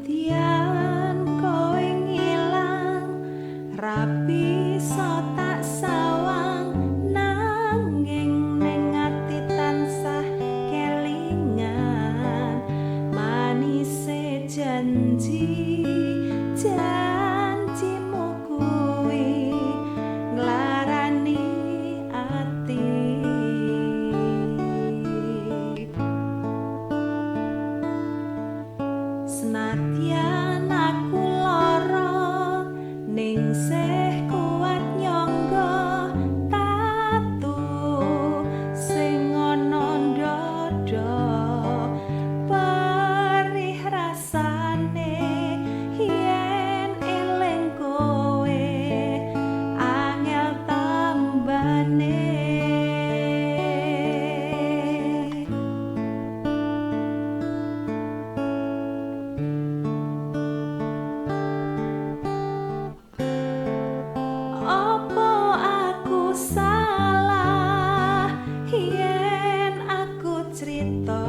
Senadyan kowe ngilang rapi so tak sawang nanging ning ati tansah kelingan manise janjimu kuwi nglarani ati senadyan aku lara ning sih kuat nyangga tatu sing ana ndada perih rasane yen eling kowe angel tambane salah yen aku cerita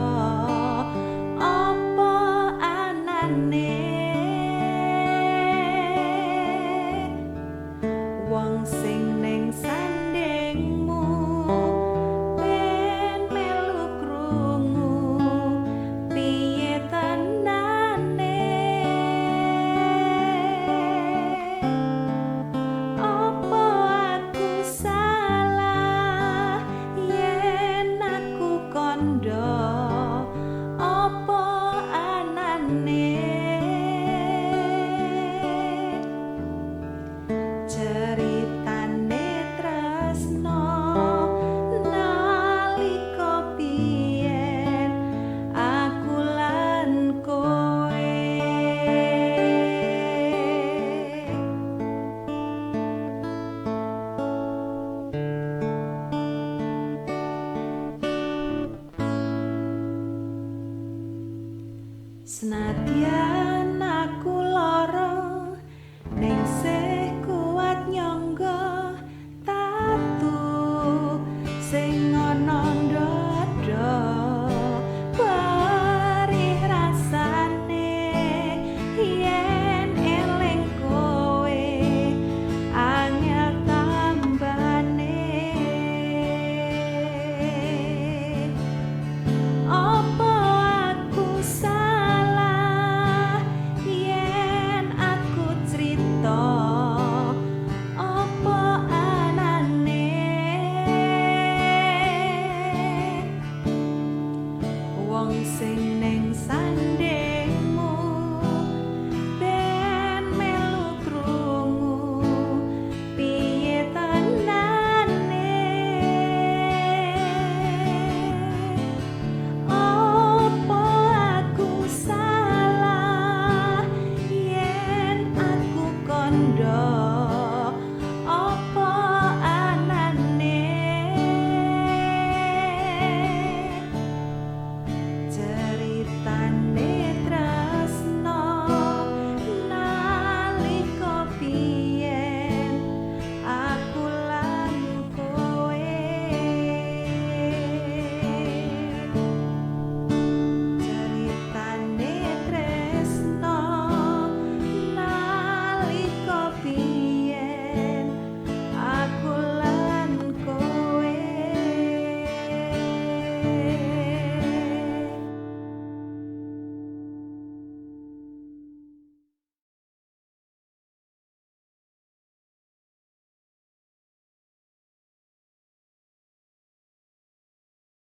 apa anane wong sing ning sandingmu ben melu krungu piye tenane apa aku salah yen aku kandha apa anane ceritane tresno nalika biyen aku lan kowe senadyan aku lara ning sih kuat nyangga tatu sing ana ndada perih rasane yen eling kowe angel tambane apa aku salah yen aku cerita apa anane wong sing ning sandhe